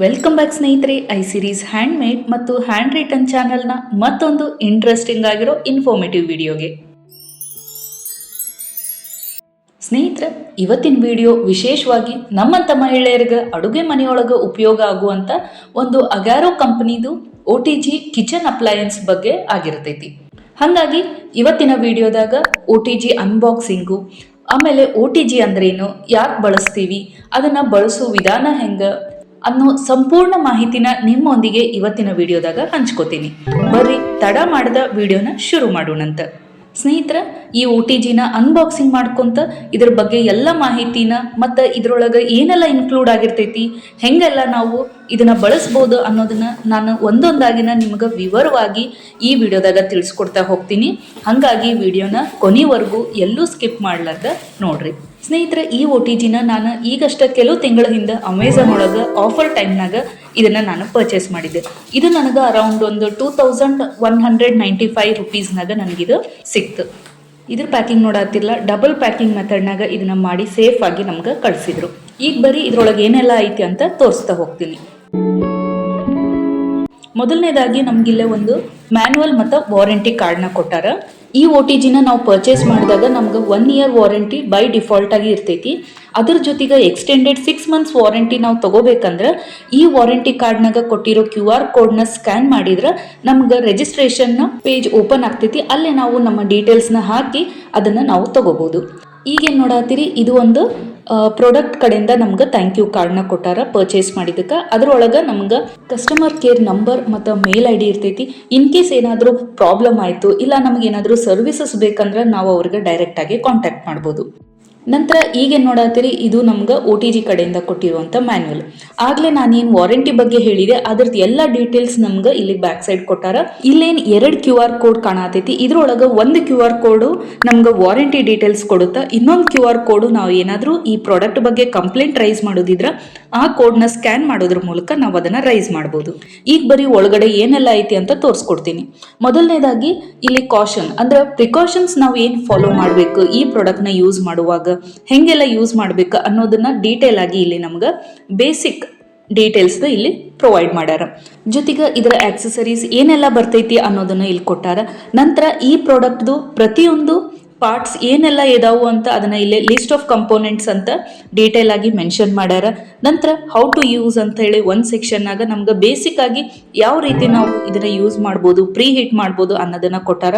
Welcome back ಸ್ನೇಹಿತರೆ. I series hand made ಮತ್ತು hand return ಚಾನಲ್ನ ಮತ್ತೊಂದು ಇಂಟ್ರೆಸ್ಟಿಂಗ್ ಆಗಿರೋ ಇನ್ಫಾರ್ಮೇಟಿವ್ ವಿಡಿಯೋಗೆ ಸ್ನೇಹಿತರೆ, ಇವತ್ತಿನ ವಿಡಿಯೋ ವಿಶೇಷವಾಗಿ ನಮ್ಮಂಥ ಮಹಿಳೆಯರಿಗೆ ಅಡುಗೆ ಮನೆಯೊಳಗೆ ಉಪಯೋಗ ಆಗುವಂಥ ಒಂದು ಅಗ್ಯಾರೋ ಕಂಪನಿದು OTG ಕಿಚನ್ ಅಪ್ಲಯನ್ಸ್ ಬಗ್ಗೆ ಆಗಿರ್ತೈತಿ. ಹಾಗಾಗಿ ಇವತ್ತಿನ ವಿಡಿಯೋದಾಗ OTG ಅನ್ಬಾಕ್ಸಿಂಗು, ಆಮೇಲೆ OTG ಅಂದ್ರೇನು, ಯಾಕೆ ಬಳಸ್ತೀವಿ, ಅದನ್ನು ಬಳಸೋ ವಿಧಾನ ಹೆಂಗೆ ಅನ್ನೋ ಸಂಪೂರ್ಣ ಮಾಹಿತಿನ ನಿಮ್ಮೊಂದಿಗೆ ಇವತ್ತಿನ ವಿಡಿಯೋದಾಗ ಹಂಚ್ಕೋತೀನಿ. ಬರ್ರಿ ತಡ ಮಾಡಿದ ವಿಡಿಯೋನ ಶುರು ಮಾಡೋಣಂತ. ಸ್ನೇಹಿತರ, ಈ OTGನ ಅನ್ಬಾಕ್ಸಿಂಗ್ ಮಾಡ್ಕೊಂತ ಇದ್ರ ಬಗ್ಗೆ ಎಲ್ಲ ಮಾಹಿತಿನ ಮತ್ತು ಇದ್ರೊಳಗೆ ಏನೆಲ್ಲ ಇನ್ಕ್ಲೂಡ್ ಆಗಿರ್ತೈತಿ, ಹೆಂಗೆಲ್ಲ ನಾವು ಇದನ್ನು ಬಳಸ್ಬೋದು ಅನ್ನೋದನ್ನ ನಾನು ಒಂದೊಂದಾಗಿನ ನಿಮ್ಗೆ ವಿವರವಾಗಿ ಈ ವಿಡಿಯೋದಾಗ ತಿಳಿಸ್ಕೊಡ್ತಾ ಹೋಗ್ತೀನಿ. ಹಾಗಾಗಿ ವಿಡಿಯೋನ ಕೊನೆವರೆಗೂ ಎಲ್ಲೂ ಸ್ಕಿಪ್ ಮಾಡ್ಲಾರ್ದ ನೋಡ್ರಿ. ಸ್ನೇಹಿತರೆ, ಈ OTGನ ನಾನು ಈಗಷ್ಟ ಕೆಲವು ತಿಂಗಳ ಹಿಂದೆ ಅಮೆಝಾನ್ ಒಳಗೆ ಆಫರ್ ಟೈಮ್ನಾಗ ಇದನ್ನು ನಾನು ಪರ್ಚೇಸ್ ಮಾಡಿದ್ದೆ. ಇದು ನನಗೆ ಅರೌಂಡ್ ಒಂದು 2195 ರುಪೀಸ್ನಾಗ ನನಗಿದು ಸಿಕ್ತು. ಇದ್ರ ಪ್ಯಾಕಿಂಗ್ ನೋಡತ್ತಿಲ್ಲ, ಡಬಲ್ ಪ್ಯಾಕಿಂಗ್ ಮೆಥಡ್ನಾಗ ಇದನ್ನ ಮಾಡಿ ಸೇಫ್ ಆಗಿ ನಮ್ಗೆ ಕಳಿಸಿದ್ರು. ಈಗ ಬರೀ ಇದ್ರೊಳಗೆ ಏನೆಲ್ಲ ಐತಿ ಅಂತ ತೋರಿಸ್ತಾ ಹೋಗ್ತೀನಿ. ಮೊದಲನೇದಾಗಿ ನಮ್ಗಿಲ್ಲೇ ಒಂದು ಮ್ಯಾನ್ಯುವಲ್ ಮತ್ತು ವಾರಂಟಿ ಕಾರ್ಡ್ನ ಕೊಟ್ಟಾರ. ಈ OTGನ ನಾವು ಪರ್ಚೇಸ್ ಮಾಡಿದಾಗ ನಮ್ಗೆ 1 ಇಯರ್ ವಾರಂಟಿ ಬೈ ಡಿಫಾಲ್ಟ್ ಆಗಿ ಇರ್ತೈತಿ. ಅದ್ರ ಜೊತೆಗೆ ಎಕ್ಸ್ಟೆಂಡೆಡ್ 6 ಮಂತ್ಸ್ ವಾರಂಟಿ ನಾವು ತಗೋಬೇಕಂದ್ರೆ ಈ ವಾರಂಟಿ ಕಾರ್ಡ್ನಾಗ ಕೊಟ್ಟಿರೋ QR ಕೋಡ್ನ ಸ್ಕ್ಯಾನ್ ಮಾಡಿದ್ರೆ ನಮ್ಗೆ ರಿಜಿಸ್ಟ್ರೇಷನ್ನ ಪೇಜ್ ಓಪನ್ ಆಗ್ತೈತಿ. ಅಲ್ಲೇ ನಾವು ನಮ್ಮ ಡೀಟೇಲ್ಸ್ನ ಹಾಕಿ ಅದನ್ನು ನಾವು ತಗೋಬಹುದು. ಈಗೇನು ನೋಡತ್ತೀರಿ, ಇದು ಒಂದು ಪ್ರಾಡಕ್ಟ್ ಕಡೆಯಿಂದ ನಮ್ಗೆ ಥ್ಯಾಂಕ್ ಯು ಕಾರ್ಡ್ನ ಕೊಟ್ಟಾರ ಪರ್ಚೇಸ್ ಮಾಡಿದ್ದಕ್ಕೆ. ಅದ್ರೊಳಗೆ ನಮ್ಗೆ ಕಸ್ಟಮರ್ ಕೇರ್ ನಂಬರ್ ಮತ್ತು ಮೇಲ್ ID ಇರ್ತೈತಿ. ಇನ್ ಕೇಸ್ ಏನಾದರೂ ಪ್ರಾಬ್ಲಮ್ ಆಯಿತು, ಇಲ್ಲ ನಮ್ಗೆ ಏನಾದರೂ ಸರ್ವಿಸಸ್ ಬೇಕಂದ್ರೆ ನಾವು ಅವ್ರಿಗೆ ಡೈರೆಕ್ಟಾಗಿ ಕಾಂಟ್ಯಾಕ್ಟ್ ಮಾಡ್ಬೋದು. ನಂತರ ಈಗೇನು ನೋಡತ್ತೀರಿ, ಇದು ನಮ್ಗೆ OTG ಕಡೆಯಿಂದ ಕೊಟ್ಟಿರುವಂಥ ಮ್ಯಾನ್ಯುವಲ್. ಆಗಲೇ ನಾನೇನು ವಾರಂಟಿ ಬಗ್ಗೆ ಹೇಳಿದೆ ಅದ್ರದ್ದು ಎಲ್ಲ ಡೀಟೇಲ್ಸ್ ನಮ್ಗೆ ಇಲ್ಲಿ ಬ್ಯಾಕ್ ಸೈಡ್ ಕೊಟ್ಟಾರ. ಇಲ್ಲೇನು 2 QR ಕೋಡ್ ಕಾಣತೈತಿ. ಇದ್ರೊಳಗೆ ಒಂದು QR ಕೋಡು ನಮ್ಗೆ ವಾರಂಟಿ ಡೀಟೇಲ್ಸ್ ಕೊಡುತ್ತಾ, ಇನ್ನೊಂದು QR ಕೋಡು ನಾವು ಏನಾದರೂ ಈ ಪ್ರಾಡಕ್ಟ್ ಬಗ್ಗೆ ಕಂಪ್ಲೇಂಟ್ ರೈಸ್ ಮಾಡೋದಿದ್ರೆ ಆ ಕೋಡ್ನ ಸ್ಕ್ಯಾನ್ ಮಾಡೋದ್ರ ಮೂಲಕ ನಾವು ಅದನ್ನು ರೈಸ್ ಮಾಡ್ಬೋದು. ಈಗ ಬರೀ ಒಳಗಡೆ ಏನೆಲ್ಲ ಐತಿ ಅಂತ ತೋರಿಸ್ಕೊಡ್ತೀನಿ. ಮೊದಲನೇದಾಗಿ ಇಲ್ಲಿ ಕಾಷನ್ ಅಂದ್ರೆ ಪ್ರಿಕಾಷನ್ಸ್ ನಾವು ಏನು ಫಾಲೋ ಮಾಡಬೇಕು ಈ ಪ್ರಾಡಕ್ಟ್ನ ಯೂಸ್ ಮಾಡುವಾಗ, ಹೆಂಗೆಲ್ಲ ಯೂಸ್ ಮಾಡ್ಬೇಕು ಅನ್ನೋದನ್ನ ಡೀಟೇಲ್ ಆಗಿ ಇಲ್ಲಿ ನಮ್ಗೆ ಬೇಸಿಕ್ ಡೀಟೇಲ್ಸ್ ಇಲ್ಲಿ ಪ್ರೊವೈಡ್ ಮಾಡ್ಯಾರ. ಜೊತೆಗೆ ಇದರ ಆಕ್ಸೆಸರೀಸ್ ಏನೆಲ್ಲ ಬರ್ತೈತಿ ಅನ್ನೋದನ್ನ ಇಲ್ಲಿ ಕೊಟ್ಟಾರ. ನಂತರ ಈ ಪ್ರಾಡಕ್ಟ್ದು ಪ್ರತಿಯೊಂದು ಪಾರ್ಟ್ಸ್ ಏನೆಲ್ಲ ಇದಾವು ಅಂತ ಅದನ್ನ ಇಲ್ಲಿ ಲಿಸ್ಟ್ ಆಫ್ ಕಂಪೋನೆಂಟ್ಸ್ ಅಂತ ಡೀಟೇಲ್ ಆಗಿ ಮೆನ್ಷನ್ ಮಾಡ್ಯಾರ. ನಂತರ ಹೌ ಟು ಯೂಸ್ ಅಂತ ಹೇಳಿ ಒಂದು ಸೆಕ್ಷನ್ನಾಗ ನಮ್ಗೆ ಬೇಸಿಕ್ ಆಗಿ ಯಾವ ರೀತಿ ನಾವು ಇದನ್ನ ಯೂಸ್ ಮಾಡ್ಬೋದು, ಪ್ರೀ ಹೀಟ್ ಮಾಡ್ಬೋದು ಅನ್ನೋದನ್ನ ಕೊಟ್ಟಾರ.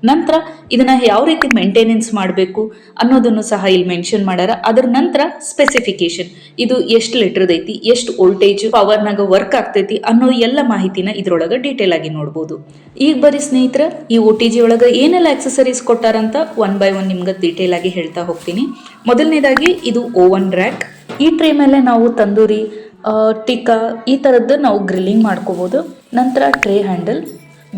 ನಂತರ ಇದನ್ನ ಯಾವ ರೀತಿ ಮೇಂಟೆನೆನ್ಸ್ ಮಾಡಬೇಕು ಅನ್ನೋದನ್ನು ಸಹ ಇಲ್ಲಿ ಮೆನ್ಷನ್ ಮಾಡ್ಯಾರ. ಅದರ ನಂತರ ಸ್ಪೆಸಿಫಿಕೇಶನ್, ಇದು ಎಷ್ಟು ಲೀಟರ್ ಐತಿ, ಎಷ್ಟು ವೋಲ್ಟೇಜ್ ಪವರ್ನಾಗ ವರ್ಕ್ ಆಗ್ತೈತಿ ಅನ್ನೋ ಎಲ್ಲ ಮಾಹಿತಿನ ಇದ್ರೊಳಗೆ ಡೀಟೇಲ್ ಆಗಿ ನೋಡ್ಬೋದು. ಈಗ ಬರೀ ಸ್ನೇಹಿತರ, ಈ OTG ಒಳಗೆ ಏನೆಲ್ಲ ಆಕ್ಸೆಸರೀಸ್ ಕೊಟ್ಟಾರಂತ ಒನ್ ಬೈ ಒನ್ ನಿಮ್ಗೆ ಡೀಟೇಲ್ ಆಗಿ ಹೇಳ್ತಾ ಹೋಗ್ತೀನಿ. ಮೊದಲನೇದಾಗಿ ಇದು ಓವನ್ ರ್ಯಾಕ್. ಈ ಟ್ರೇ ಮೇಲೆ ನಾವು ತಂದೂರಿ, ಟಿಕ್ಕಾ ಈ ಥರದ್ದು ನಾವು ಗ್ರಿಲ್ಲಿಂಗ್ ಮಾಡ್ಕೋಬೋದು. ನಂತರ ಟ್ರೇ ಹ್ಯಾಂಡಲ್.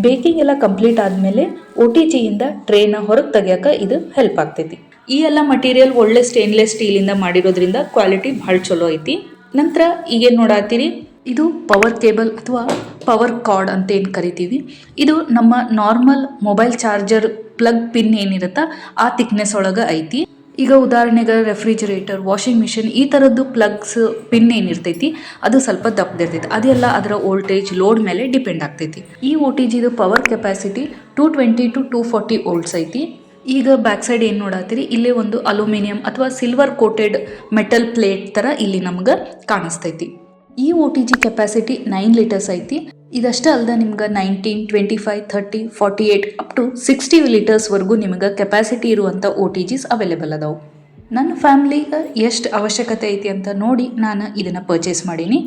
ಬೇಕಿಂಗ್ ಎಲ್ಲ ಕಂಪ್ಲೀಟ್ ಆದಮೇಲೆ OTGಯಿಂದ ಟ್ರೇನ ಹೊರಗೆ ತೆಗಿಯೋಕೆ ಇದು ಹೆಲ್ಪ್ ಆಗ್ತೈತಿ. ಈ ಎಲ್ಲ ಮಟೀರಿಯಲ್ ಒಳ್ಳೆ ಸ್ಟೇನ್ಲೆಸ್ ಸ್ಟೀಲಿಂದ ಮಾಡಿರೋದ್ರಿಂದ ಕ್ವಾಲಿಟಿ ಭಾಳ ಚಲೋ ಐತಿ. ನಂತರ ಈಗೇನು ನೋಡತ್ತೀರಿ, ಇದು ಪವರ್ ಕೇಬಲ್ ಅಥವಾ ಪವರ್ ಕಾರ್ಡ್ ಅಂತ ಏನು ಕರಿತೀವಿ. ಇದು ನಮ್ಮ normal mobile charger plug pin ಏನಿರುತ್ತಾ ಆ ಥಿಕ್ನೆಸ್ ಒಳಗೆ ಐತಿ. ಈಗ ಉದಾಹರಣೆಗೆ ರೆಫ್ರಿಜರೇಟರ್, ವಾಷಿಂಗ್ ಮಿಷಿನ್ ಈ ಥರದ್ದು ಪ್ಲಗ್ಸ್ ಪಿನ್ ಏನಿರ್ತೈತಿ ಅದು ಸ್ವಲ್ಪ ದಪ್ಪದಿರ್ತೈತಿ. ಅದೆಲ್ಲ ಅದರ ವೋಲ್ಟೇಜ್ ಲೋಡ್ ಮೇಲೆ ಡಿಪೆಂಡ್ ಆಗ್ತೈತಿ. ಈ OTGದು ಪವರ್ ಕೆಪಾಸಿಟಿ 220 to 240 ವೋಲ್ಟ್ಸ್ ಐತಿ. ಈಗ ಬ್ಯಾಕ್ ಸೈಡ್ ಏನು ನೋಡತ್ತೀರಿ, ಇಲ್ಲೇ ಒಂದು ಅಲ್ಯೂಮಿನಿಯಂ ಅಥವಾ ಸಿಲ್ವರ್ ಕೋಟೆಡ್ ಮೆಟಲ್ ಪ್ಲೇಟ್ ಥರ ಇಲ್ಲಿ ನಮ್ಗೆ ಕಾಣಿಸ್ತೈತಿ. ಈ OTG ಕೆಪಾಸಿಟಿ 9 ಲೀಟರ್ಸ್ ಐತಿ. ಇದಷ್ಟೇ ಅಲ್ಲದೆ ನಿಮ್ಗೆ 19, 25, 30, 48 ಅಪ್ ಟು 60 ಲೀಟರ್ಸ್ವರೆಗೂ ನಿಮಗೆ ಕೆಪಾಸಿಟಿ ಇರುವಂಥ OTGs ಅವೈಲೇಬಲ್ ಅದಾವೆ. ನನ್ನ ಫ್ಯಾಮ್ಲಿಗೆ ಎಷ್ಟು ಅವಶ್ಯಕತೆ ಐತಿ ಅಂತ ನೋಡಿ ನಾನು ಇದನ್ನು ಪರ್ಚೇಸ್ ಮಾಡೀನಿ.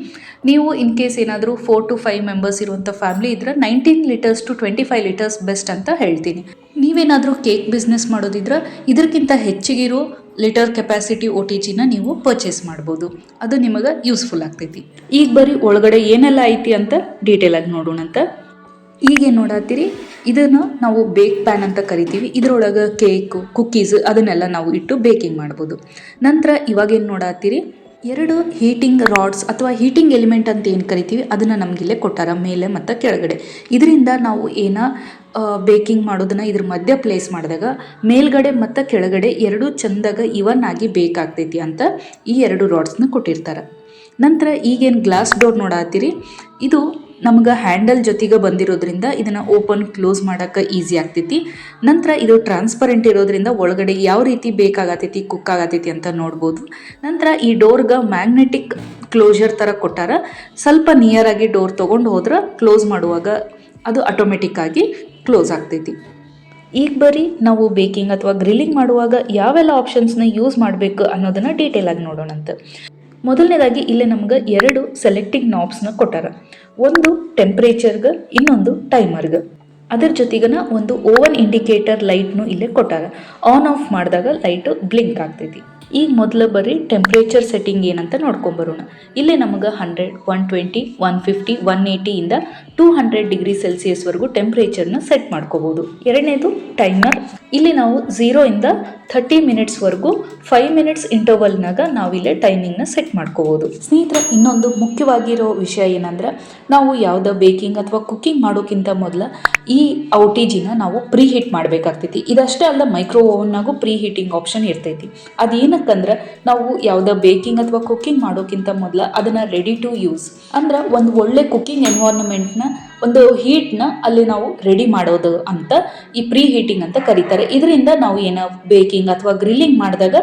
ನೀವು ಇನ್ ಕೇಸ್ ಏನಾದರೂ 4 to 5 ಮೆಂಬರ್ಸ್ ಇರುವಂಥ ಫ್ಯಾಮ್ಲಿ ಇದ್ರೆ 19 ಲೀಟರ್ಸ್ to 25 ಲೀಟರ್ಸ್ ಬೆಸ್ಟ್ ಅಂತ ಹೇಳ್ತೀನಿ. ನೀವೇನಾದರೂ ಕೇಕ್ ಬಿಸ್ನೆಸ್ ಮಾಡೋದಿದ್ರೆ ಇದಕ್ಕಿಂತ ಹೆಚ್ಚಿಗಿರೋ ಲೀಟರ್ ಕೆಪಾಸಿಟಿ OTGನ ನೀವು ಪರ್ಚೇಸ್ ಮಾಡ್ಬೋದು. ಅದು ನಿಮಗೆ ಯೂಸ್ಫುಲ್ ಆಗ್ತೈತಿ. ಈಗ ಬರೀ ಒಳಗಡೆ ಏನೆಲ್ಲ ಐತಿ ಅಂತ ಡೀಟೇಲ್ ಆಗಿ ನೋಡೋಣಂತ. ಈಗೇನು ನೋಡತ್ತೀರಿ, ಇದನ್ನು ನಾವು ಬೇಕ್ ಪ್ಯಾನ್ ಅಂತ ಕರಿತೀವಿ. ಇದರೊಳಗೆ ಕೇಕು, ಕುಕ್ಕೀಸ್ ಅದನ್ನೆಲ್ಲ ನಾವು ಇಟ್ಟು ಬೇಕಿಂಗ್ ಮಾಡ್ಬೋದು. ನಂತರ ಇವಾಗೇನು ನೋಡತ್ತೀರಿ, 2 ಹೀಟಿಂಗ್ ರಾಡ್ಸ್ ಅಥವಾ ಹೀಟಿಂಗ್ ಎಲಿಮೆಂಟ್ ಅಂತ ಏನು ಕರಿತೀವಿ ಅದನ್ನು ನಮಗಿಲ್ಲೇ ಕೊಟ್ಟಾರ ಮೇಲೆ ಮತ್ತು ಕೆಳಗಡೆ. ಇದರಿಂದ ನಾವು ಬೇಕಿಂಗ್ ಮಾಡೋದನ್ನು ಇದ್ರ ಮಧ್ಯ ಪ್ಲೇಸ್ ಮಾಡಿದಾಗ ಮೇಲ್ಗಡೆ ಮತ್ತು ಕೆಳಗಡೆ ಎರಡೂ ಚೆಂದಾಗ ಇವನ್ ಆಗಿ ಬೇಕಾಗ್ತೈತಿ ಅಂತ ಈ 2 ರಾಡ್ಸ್ನ ಕೊಟ್ಟಿರ್ತಾರೆ. ನಂತರ ಈಗೇನು ಗ್ಲಾಸ್ ಡೋರ್ ನೋಡತ್ತೀರಿ, ಇದು ನಮ್ಗೆ ಹ್ಯಾಂಡಲ್ ಜೊತೆಗೆ ಬಂದಿರೋದ್ರಿಂದ ಇದನ್ನು ಓಪನ್ ಕ್ಲೋಸ್ ಮಾಡೋಕ್ಕೆ ಈಸಿ ಆಗ್ತೈತಿ. ನಂತರ ಇದು ಟ್ರಾನ್ಸ್ಪರೆಂಟ್ ಇರೋದ್ರಿಂದ ಒಳಗಡೆ ಯಾವ ರೀತಿ ಬೇಕಾಗತೈತಿ ಕುಕ್ ಆಗತೈತಿ ಅಂತ ನೋಡ್ಬೋದು. ನಂತರ ಈ ಡೋರ್ಗೆ ಮ್ಯಾಗ್ನೆಟಿಕ್ ಕ್ಲೋಜರ್ ಥರ ಕೊಟ್ಟಾರ. ಸ್ವಲ್ಪ ನಿಯರಾಗಿ ಡೋರ್ ತೊಗೊಂಡು ಹೋದ್ರೆ ಕ್ಲೋಸ್ ಮಾಡುವಾಗ ಅದು ಆಟೋಮೆಟಿಕ್ ಆಗಿ ಕ್ಲೋಸ್ ಆಗ್ತೈತಿ. ಈಗ ಬರೀ ನಾವು ಬೇಕಿಂಗ್ ಅಥವಾ ಗ್ರಿಲ್ಲಿಂಗ್ ಮಾಡುವಾಗ ಯಾವೆಲ್ಲ ಆಪ್ಷನ್ಸ್ನ ಯೂಸ್ ಮಾಡಬೇಕು ಅನ್ನೋದನ್ನು ಡೀಟೇಲ್ ಆಗಿ ನೋಡೋಣಂತೆ. ಮೊದಲನೇದಾಗಿ ಇಲ್ಲೇ ನಮ್ಗೆ 2 ಸೆಲೆಕ್ಟಿಂಗ್ ನಾಬ್ಸ್ನ ಕೊಟ್ಟಾರ. ಒಂದು ಟೆಂಪ್ರೇಚರ್ಗೆ, ಇನ್ನೊಂದು ಟೈಮರ್ಗೆ. ಅದರ ಜೊತೆಗನ ಒಂದು ಓವನ್ ಇಂಡಿಕೇಟರ್ ಲೈಟ್ನು ಇಲ್ಲೇ ಕೊಟ್ಟಾರ. ಆನ್ ಆಫ್ ಮಾಡಿದಾಗ ಲೈಟು ಬ್ಲಿಂಕ್ ಆಗ್ತೈತಿ. ಈಗ ಮೊದಲು ಬರೀ ಟೆಂಪ್ರೇಚರ್ ಸೆಟ್ಟಿಂಗ್ ಏನಂತ ನೋಡ್ಕೊಂಬರೋಣ. ಇಲ್ಲೇ ನಮಗೆ 100, 120, 150, 180 ಇಂದ 200 ಡಿಗ್ರಿ ಸೆಲ್ಸಿಯಸ್ವರೆಗೂ ಟೆಂಪ್ರೇಚರ್ನ ಸೆಟ್ ಮಾಡ್ಕೋಬೋದು. ಎರಡನೇದು ಟೈಮರ್. ಇಲ್ಲಿ ನಾವು 0 ಇಂದ 30 ಮಿನಿಟ್ಸ್ವರೆಗೂ 5 ಮಿನಿಟ್ಸ್ ಇಂಟರ್ವಲ್ನಾಗ ನಾವಿಲ್ಲೇ ಟೈಮಿಂಗ್ನ ಸೆಟ್ ಮಾಡ್ಕೋಬೋದು. ಸ್ನೇಹಿತರೆ, ಇನ್ನೊಂದು ಮುಖ್ಯವಾಗಿರೋ ವಿಷಯ ಏನಂದ್ರೆ, ನಾವು ಯಾವುದೋ ಬೇಕಿಂಗ್ ಅಥವಾ ಕುಕ್ಕಿಂಗ್ ಮಾಡೋಕ್ಕಿಂತ ಮೊದಲು ಈ ಔಟಿಜಿನ ನಾವು ಪ್ರೀ ಹೀಟ್ ಮಾಡಬೇಕಾಗ್ತೈತಿ. ಇದಷ್ಟೇ ಅಲ್ಲ, ಮೈಕ್ರೋ ಓವನ್ನಾಗೂ ಪ್ರೀ ಹೀಟಿಂಗ್ ಆಪ್ಷನ್ ಇರ್ತೈತಿ. ಅದೇನಕ್ಕಂದ್ರೆ ನಾವು ಯಾವುದೋ ಬೇಕಿಂಗ್ ಅಥವಾ ಕುಕ್ಕಿಂಗ್ ಮಾಡೋಕ್ಕಿಂತ ಮೊದಲು ಅದನ್ನು ರೆಡಿ ಟು ಯೂಸ್ ಅಂದ್ರೆ ಒಂದು ಒಳ್ಳೆ ಕುಕ್ಕಿಂಗ್ ಎನ್ವೈರನ್ಮೆಂಟ್ನ ಒಂದು ಹೀಟ್ನ ಅಲ್ಲಿ ನಾವು ರೆಡಿ ಮಾಡೋದು ಅಂತ ಈ ಪ್ರೀ ಹೀಟಿಂಗ್ ಅಂತ ಕರೀತಾರೆ. ಇದರಿಂದ ನಾವು ಏನೋ ಬೇಕಿಂಗ್ ಅಥವಾ ಗ್ರಿಲ್ಲಿಂಗ್ ಮಾಡಿದಾಗ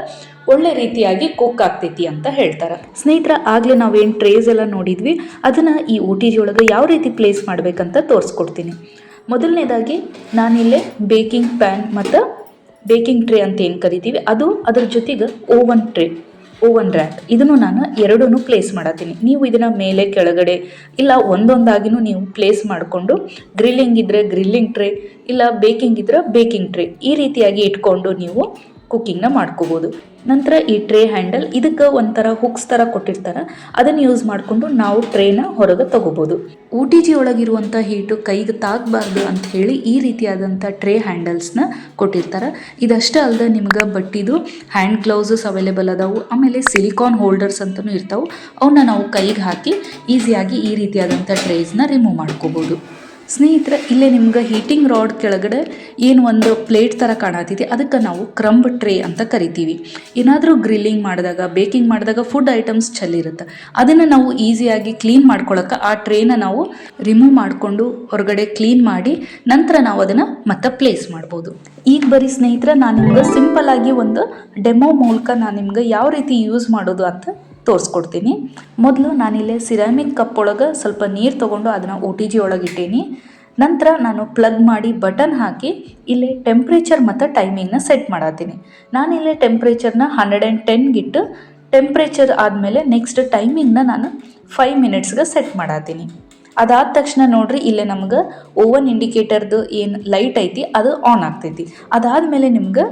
ಒಳ್ಳೆ ರೀತಿಯಾಗಿ ಕುಕ್ ಆಗ್ತೈತಿ ಅಂತ ಹೇಳ್ತಾರೆ. ಸ್ನೇಹಿತರ, ಆಗಲೇ ನಾವೇನು ಟ್ರೇಸ್ ಎಲ್ಲ ನೋಡಿದ್ವಿ, ಅದನ್ನು ಈ OTG ಒಳಗೆ ಯಾವ ರೀತಿ ಪ್ಲೇಸ್ ಮಾಡಬೇಕಂತ ತೋರಿಸ್ಕೊಡ್ತೀನಿ. ಮೊದಲನೇದಾಗಿ ನಾನಿಲ್ಲೇ ಬೇಕಿಂಗ್ ಪ್ಯಾನ್ ಮತ್ತು ಬೇಕಿಂಗ್ ಟ್ರೇ ಅಂತ ಏನು ಕರಿತೀವಿ ಅದು, ಅದರ ಜೊತೆಗೆ ಓವನ್ ರ್ಯಾಕ್ ಇದನ್ನು ನಾನು ಎರಡೂ ಪ್ಲೇಸ್ ಮಾಡತ್ತೀನಿ. ನೀವು ಇದನ್ನು ಮೇಲೆ ಕೆಳಗಡೆ ಇಲ್ಲ ಒಂದೊಂದಾಗಿನೂ ನೀವು ಪ್ಲೇಸ್ ಮಾಡಿಕೊಂಡು, ಗ್ರಿಲ್ಲಿಂಗ್ ಇದ್ದರೆ ಗ್ರಿಲ್ಲಿಂಗ್ ಟ್ರೇ, ಇಲ್ಲ ಬೇಕಿಂಗ್ ಇದ್ದರೆ ಬೇಕಿಂಗ್ ಟ್ರೇ, ಈ ರೀತಿಯಾಗಿ ಇಟ್ಕೊಂಡು ನೀವು ಕುಕ್ಕಿಂಗ್ನ ಮಾಡ್ಕೋಬೋದು. ನಂತರ ಈ ಟ್ರೇ ಹ್ಯಾಂಡಲ್, ಇದಕ್ಕೆ ಒಂಥರ ಹುಕ್ಸ್ ಥರ ಕೊಟ್ಟಿರ್ತಾರೆ, ಅದನ್ನು ಯೂಸ್ ಮಾಡಿಕೊಂಡು ನಾವು ಟ್ರೇನ ಹೊರಗೆ ತಗೋಬೋದು. OTG ಒಳಗಿರುವಂಥ ಹೀಟು ಕೈಗೆ ತಾಗಬಾರ್ದು ಅಂತ ಹೇಳಿ ಈ ರೀತಿಯಾದಂಥ ಟ್ರೇ ಹ್ಯಾಂಡಲ್ಸ್ನ ಕೊಟ್ಟಿರ್ತಾರೆ. ಇದಷ್ಟೇ ಅಲ್ಲದೆ ನಿಮ್ಗೆ ಬಟ್ಟಿದು ಹ್ಯಾಂಡ್ ಗ್ಲೌಸಸ್ ಅವೈಲೇಬಲ್ ಅದಾವು. ಆಮೇಲೆ ಸಿಲಿಕಾನ್ ಹೋಲ್ಡರ್ಸ್ ಅಂತಲೂ ಇರ್ತಾವೆ. ಅವನ್ನ ನಾವು ಕೈಗೆ ಹಾಕಿ ಈಸಿಯಾಗಿ ಈ ರೀತಿಯಾದಂಥ ಟ್ರೇಸ್ನ ರಿಮೂವ್ ಮಾಡ್ಕೋಬೋದು. ಸ್ನೇಹಿತರೆ, ಇಲ್ಲೇ ನಿಮ್ಗೆ ಹೀಟಿಂಗ್ ರಾಡ್ ಕೆಳಗಡೆ ಏನು ಒಂದು ಪ್ಲೇಟ್ ಥರ ಕಾಣತೈತಿ, ಅದಕ್ಕೆ ನಾವು ಕ್ರಂಬ್ ಟ್ರೇ ಅಂತ ಕರಿತೀವಿ. ಏನಾದರೂ ಗ್ರಿಲ್ಲಿಂಗ್ ಮಾಡಿದಾಗ, ಬೇಕಿಂಗ್ ಮಾಡಿದಾಗ ಫುಡ್ ಐಟಮ್ಸ್ ಚೆಲ್ಲಿರುತ್ತೆ, ಅದನ್ನು ನಾವು ಈಸಿಯಾಗಿ ಕ್ಲೀನ್ ಮಾಡ್ಕೊಳ್ಳೋಕೆ ಆ ಟ್ರೇನ ನಾವು ರಿಮೂವ್ ಮಾಡಿಕೊಂಡು ಹೊರಗಡೆ ಕ್ಲೀನ್ ಮಾಡಿ ನಂತರ ನಾವು ಅದನ್ನು ಮತ್ತೆ ಪ್ಲೇಸ್ ಮಾಡ್ಬೋದು. ಈಗ ಬರೀ ಸ್ನೇಹಿತರೆ, ನಾನು ನಿಮ್ಗೆ ಸಿಂಪಲ್ಲಾಗಿ ಒಂದು ಡೆಮೋ ಮೂಲಕ ನಾನು ನಿಮ್ಗೆ ಯಾವ ರೀತಿ ಯೂಸ್ ಮಾಡೋದು ಅಂತ ತೋರಿಸ್ಕೊಡ್ತೀನಿ. ಮೊದಲು ನಾನಿಲ್ಲೇ ಸಿರಾಮಿಕ್ ಕಪ್ ಒಳಗೆ ಸ್ವಲ್ಪ ನೀರು ತೊಗೊಂಡು ಅದನ್ನು OTG ಒಳಗೆ ಇಟ್ಟೀನಿ. ನಂತರ ನಾನು ಪ್ಲಗ್ ಮಾಡಿ ಬಟನ್ ಹಾಕಿ ಇಲ್ಲೇ ಟೆಂಪ್ರೇಚರ್ ಮತ್ತು ಟೈಮಿಂಗ್ನ ಸೆಟ್ ಮಾಡತ್ತೀನಿ. ನಾನಿಲ್ಲೇ ಟೆಂಪ್ರೇಚರ್ನ 110 ಗಿಟ್ಟು ಟೆಂಪ್ರೇಚರ್ ಆದಮೇಲೆ ನೆಕ್ಸ್ಟ್ ಟೈಮಿಂಗ್ನ ನಾನು 5 ಮಿನಿಟ್ಸ್ಗೆ ಸೆಟ್ ಮಾಡತ್ತೀನಿ. ಅದಾದ ತಕ್ಷಣ ನೋಡ್ರಿ, ಇಲ್ಲೇ ನಮ್ಗೆ ಓವನ್ ಇಂಡಿಕೇಟರ್ದು ಏನು ಲೈಟ್ ಐತಿ ಅದು ಆನ್ ಆಗ್ತೈತಿ. ಅದಾದಮೇಲೆ ನಿಮ್ಗೆ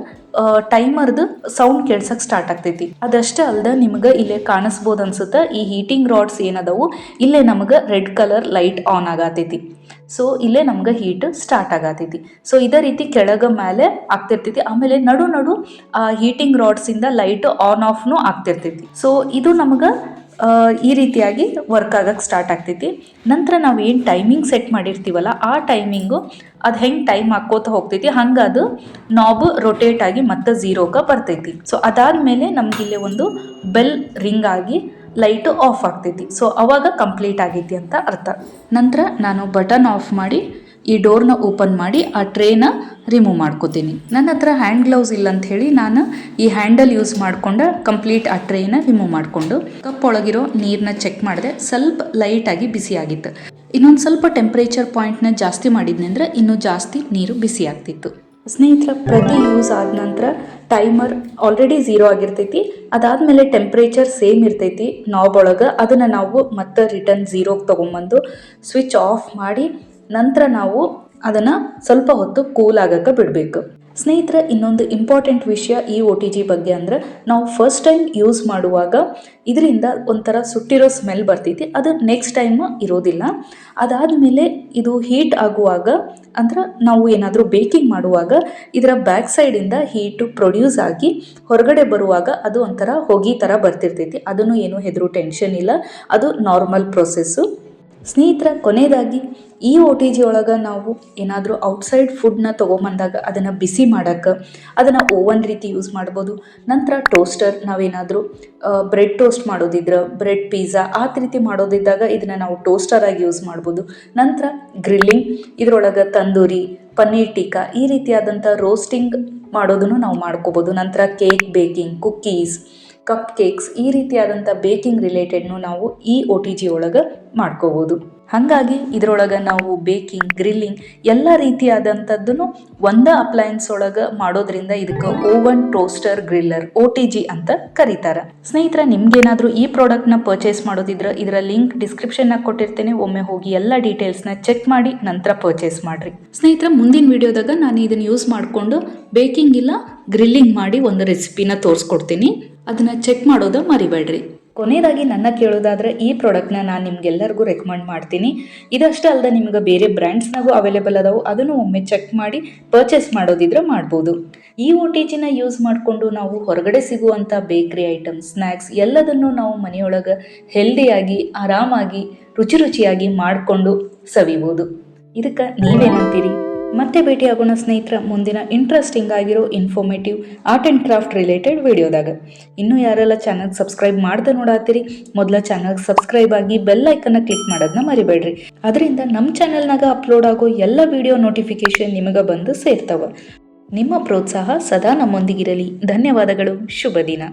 ಟೈಮರ್ದು ಸೌಂಡ್ ಕೇಳ್ಸಕ್ಕೆ ಸ್ಟಾರ್ಟ್ ಆಗ್ತೈತಿ. ಅದಷ್ಟೇ ಅಲ್ಲದೆ ನಿಮ್ಗೆ ಇಲ್ಲೇ ಕಾಣಿಸ್ಬೋದು ಅನ್ಸುತ್ತೆ, ಈ ಹೀಟಿಂಗ್ ರಾಡ್ಸ್ ಏನದವು ಇಲ್ಲೇ ನಮ್ಗೆ ರೆಡ್ ಕಲರ್ ಲೈಟ್ ಆನ್ ಆಗತೈತಿ. ಸೊ ಇಲ್ಲೇ ನಮ್ಗೆ ಹೀಟ್ ಸ್ಟಾರ್ಟ್ ಆಗತೈತಿ. ಸೊ ಇದೇ ರೀತಿ ಕೆಳಗೆ ಮೇಲೆ ಆಗ್ತಿರ್ತೈತಿ. ಆಮೇಲೆ ನಡು ಆ ಹೀಟಿಂಗ್ ರಾಡ್ಸಿಂದ ಲೈಟ್ ಆನ್ ಆಫ್ನು ಆಗ್ತಿರ್ತೈತಿ. ಸೊ ಇದು ನಮ್ಗೆ ಈ ರೀತಿಯಾಗಿ ವರ್ಕ್ ಆಗಕ್ಕೆ ಸ್ಟಾರ್ಟ್ ಆಗ್ತೈತಿ. ನಂತರ ನಾವು ಏನು ಟೈಮಿಂಗ್ ಸೆಟ್ ಮಾಡಿರ್ತೀವಲ್ಲ ಆ ಟೈಮಿಂಗು ಅದು ಹೆಂಗೆ ಟೈಮ್ ಹಾಕೋತ ಹೋಗ್ತೈತಿ, ಹಂಗೆ ಅದು ನಾಬ್ ರೊಟೇಟ್ ಆಗಿ ಮತ್ತೆ 0ಗೆ ಬರ್ತೈತಿ. ಸೊ ಅದಾದಮೇಲೆ ನಮಗಿಲ್ಲೇ ಒಂದು ಬೆಲ್ ರಿಂಗ್ ಆಗಿ ಲೈಟು ಆಫ್ ಆಗ್ತೈತಿ. ಸೊ ಅವಾಗ ಕಂಪ್ಲೀಟ್ ಆಗೈತಿ ಅಂತ ಅರ್ಥ. ನಂತರ ನಾನು ಬಟನ್ ಆಫ್ ಮಾಡಿ ಈ ಡೋರ್ನ ಓಪನ್ ಮಾಡಿ ಆ ಟ್ರೇನ ರಿಮೂವ್ ಮಾಡ್ಕೋತೀನಿ. ನನ್ನ ಹತ್ರ ಹ್ಯಾಂಡ್ ಗ್ಲೌಸ್ ಇಲ್ಲ ಅಂತ ಹೇಳಿ ನಾನು ಈ ಹ್ಯಾಂಡಲ್ ಯೂಸ್ ಮಾಡ್ಕೊಂಡು ಕಂಪ್ಲೀಟ್ ಆ ಟ್ರೇನ ರಿಮೂವ್ ಮಾಡಿಕೊಂಡು ಕಪ್ ಒಳಗಿರೋ ನೀರನ್ನ ಚೆಕ್ ಮಾಡಿದೆ. ಸ್ವಲ್ಪ ಲೈಟಾಗಿ ಬಿಸಿ ಆಗಿತ್ತು. ಇನ್ನೊಂದು ಸ್ವಲ್ಪ ಟೆಂಪ್ರೇಚರ್ ಪಾಯಿಂಟ್ನ ಜಾಸ್ತಿ ಮಾಡಿದ್ನಿ ಅಂದರೆ ಇನ್ನೂ ಜಾಸ್ತಿ ನೀರು ಬಿಸಿ ಆಗ್ತಿತ್ತು. ಸ್ನೇಹಿತರ, ಪ್ರತಿ ಯೂಸ್ ಆದ ನಂತರ ಟೈಮರ್ ಆಲ್ರೆಡಿ 0 ಆಗಿರ್ತೈತಿ. ಅದಾದಮೇಲೆ ಟೆಂಪ್ರೇಚರ್ ಸೇಮ್ ಇರ್ತೈತಿ ನಾಬ್ ಒಳಗೆ. ಅದನ್ನು ನಾವು ಮತ್ತೆ ರಿಟರ್ನ್ 0ಗೆ ತೊಗೊಂಬಂದು ಸ್ವಿಚ್ ಆಫ್ ಮಾಡಿ ನಂತರ ನಾವು ಅದನ್ನು ಸ್ವಲ್ಪ ಹೊತ್ತು ಕೂಲ್ ಆಗೋಕ್ಕೆ ಬಿಡಬೇಕು. ಸ್ನೇಹಿತರೆ, ಇನ್ನೊಂದು ಇಂಪಾರ್ಟೆಂಟ್ ವಿಷಯ ಈ OTG ಬಗ್ಗೆ ಅಂದರೆ, ನಾವು ಫಸ್ಟ್ ಟೈಮ್ ಯೂಸ್ ಮಾಡುವಾಗ ಇದರಿಂದ ಒಂಥರ ಸುಟ್ಟಿರೋ ಸ್ಮೆಲ್ ಬರ್ತೈತಿ. ಅದು ನೆಕ್ಸ್ಟ್ ಟೈಮ್ ಇರೋದಿಲ್ಲ. ಅದಾದಮೇಲೆ ಇದು ಹೀಟ್ ಆಗುವಾಗ ಅಂದ್ರೆ ನಾವು ಏನಾದರೂ ಬೇಕಿಂಗ್ ಮಾಡುವಾಗ ಇದರ ಬ್ಯಾಕ್ ಸೈಡಿಂದ ಹೀಟು ಪ್ರೊಡ್ಯೂಸ್ ಆಗಿ ಹೊರಗಡೆ ಬರುವಾಗ ಅದು ಒಂಥರ ಹೊಗೆ ಥರ ಬರ್ತಿರ್ತೈತಿ. ಅದನ್ನು ಏನೂ ಹೆದರು ಟೆನ್ಷನ್ ಇಲ್ಲ, ಅದು ನಾರ್ಮಲ್ ಪ್ರೊಸೆಸ್ಸು. ಸ್ನೇಹಿತರ, ಕೊನೆಯದಾಗಿ ಈ OTG ಒಳಗೆ ನಾವು ಏನಾದರೂ ಔಟ್ಸೈಡ್ ಫುಡ್ನ ತೊಗೊಂಬಂದಾಗ ಅದನ್ನು ಬಿಸಿ ಮಾಡೋಕ್ಕೆ ಅದನ್ನು ಓವನ್ ರೀತಿ ಯೂಸ್ ಮಾಡ್ಬೋದು. ನಂತರ ಟೋಸ್ಟರ್, ನಾವೇನಾದರೂ ಬ್ರೆಡ್ ಟೋಸ್ಟ್ ಮಾಡೋದಿದ್ರೆ, ಬ್ರೆಡ್ ಪಿಜ್ಜಾ ಆ ರೀತಿ ಮಾಡೋದಿದ್ದಾಗ ಇದನ್ನು ನಾವು ಟೋಸ್ಟರಾಗಿ ಯೂಸ್ ಮಾಡ್ಬೋದು. ನಂತರ ಗ್ರಿಲ್ಲಿಂಗ್, ಇದರೊಳಗೆ ತಂದೂರಿ, ಪನ್ನೀರ್ ಟಿಕ್ಕಾ ಈ ರೀತಿಯಾದಂಥ ರೋಸ್ಟಿಂಗ್ ಮಾಡೋದನ್ನು ನಾವು ಮಾಡ್ಕೋಬೋದು. ನಂತರ cake baking, cookies, cup cakes ಈ ರೀತಿಯಾದಂಥ ಬೇಕಿಂಗ್ ರಿಲೇಟೆಡ್ನು ನಾವು ಈ OTG ಒಳಗೆ ಮಾಡ್ಕೋಬೋದು. ಹಾಗಾಗಿ ಇದರೊಳಗೆ ನಾವು ಬೇಕಿಂಗ್, ಗ್ರಿಲ್ಲಿಂಗ್ ಎಲ್ಲ ರೀತಿಯಾದಂಥದ್ದನ್ನು ಒಂದೇ ಅಪ್ಲಯನ್ಸ್ ಒಳಗೆ ಮಾಡೋದ್ರಿಂದ ಇದಕ್ಕೆ ಓವನ್ ಟೋಸ್ಟರ್ ಗ್ರಿಲ್ಲರ್ OTG ಅಂತ ಕರೀತಾರೆ. ಸ್ನೇಹಿತರೆ, ನಿಮ್ಗೇನಾದರೂ ಈ ಪ್ರಾಡಕ್ಟ್ನ ಪರ್ಚೇಸ್ ಮಾಡೋದಿದ್ರೆ ಇದರ ಲಿಂಕ್ ಡಿಸ್ಕ್ರಿಪ್ಷನ್ನಾಗ ಕೊಟ್ಟಿರ್ತೇನೆ. ಒಮ್ಮೆ ಹೋಗಿ ಎಲ್ಲ ಡೀಟೇಲ್ಸ್ನ ಚೆಕ್ ಮಾಡಿ ನಂತರ ಪರ್ಚೇಸ್ ಮಾಡಿರಿ. ಸ್ನೇಹಿತರೆ, ಮುಂದಿನ ವಿಡಿಯೋದಾಗ ನಾನು ಇದನ್ನು ಯೂಸ್ ಮಾಡಿಕೊಂಡು ಬೇಕಿಂಗ್ ಇಲ್ಲ ಗ್ರಿಲ್ಲಿಂಗ್ ಮಾಡಿ ಒಂದು ರೆಸಿಪಿನ ತೋರಿಸ್ಕೊಡ್ತೀನಿ. ಅದನ್ನು ಚೆಕ್ ಮಾಡೋದು ಮರಿಬೇಡ್ರಿ. ಕೊನೆಯದಾಗಿ ನನ್ನ ಕೇಳೋದಾದ್ರೆ ಈ ಪ್ರಾಡಕ್ಟ್ನ ನಾನು ನಿಮ್ಗೆಲ್ಲರಿಗೂ ರೆಕಮೆಂಡ್ ಮಾಡ್ತೀನಿ. ಇದಷ್ಟೇ ಅಲ್ಲದೆ ನಿಮ್ಗೆ ಬೇರೆ ಬ್ರ್ಯಾಂಡ್ಸ್ನಾಗೂ ಅವೈಲೇಬಲ್ ಅದಾವು, ಅದನ್ನು ಒಮ್ಮೆ ಚೆಕ್ ಮಾಡಿ ಪರ್ಚೇಸ್ ಮಾಡೋದಿದ್ರೆ ಮಾಡ್ಬೋದು. ಈ OTGನ ಯೂಸ್ ಮಾಡಿಕೊಂಡು ನಾವು ಹೊರಗಡೆ ಸಿಗುವಂಥ ಬೇಕ್ರಿ ಐಟಮ್ಸ್, ಸ್ನ್ಯಾಕ್ಸ್ ಎಲ್ಲದನ್ನು ನಾವು ಮನೆಯೊಳಗೆ ಹೆಲ್ದಿಯಾಗಿ, ಆರಾಮಾಗಿ, ರುಚಿಯಾಗಿ ಮಾಡಿಕೊಂಡು ಸವಿಬೋದು. ಇದಕ್ಕೆ ನೀವೇನಂತೀರಿ? ಮತ್ತೆ ಭೇಟಿಯಾಗೋಣ ಸ್ನೇಹಿತರ ಮುಂದಿನ ಇಂಟ್ರೆಸ್ಟಿಂಗ್ ಆಗಿರೋ informative art and craft related ವಿಡಿಯೋದಾಗ. ಇನ್ನೂ ಯಾರೆಲ್ಲ ಚಾನಲ್ಗೆ ಸಬ್ಸ್ಕ್ರೈಬ್ ಮಾಡ್ದೆ ನೋಡಾತೀರಿ, ಮೊದಲ ಚಾನಲ್ಗೆ ಸಬ್ಸ್ಕ್ರೈಬ್ ಆಗಿ ಬೆಲ್ ಐಕನ್ನ ಕ್ಲಿಕ್ ಮಾಡೋದನ್ನ ಮರಿಬೇಡ್ರಿ. ಅದರಿಂದ ನಮ್ಮ ಚಾನಲ್ನಾಗ ಅಪ್ಲೋಡ್ ಆಗೋ ಎಲ್ಲ ವಿಡಿಯೋ ನೋಟಿಫಿಕೇಶನ್ ನಿಮಗೆ ಬಂದು ಸೇರ್ತಾವ. ನಿಮ್ಮ ಪ್ರೋತ್ಸಾಹ ಸದಾ ನಮ್ಮೊಂದಿಗಿರಲಿ. ಧನ್ಯವಾದಗಳು. ಶುಭ ದಿನ.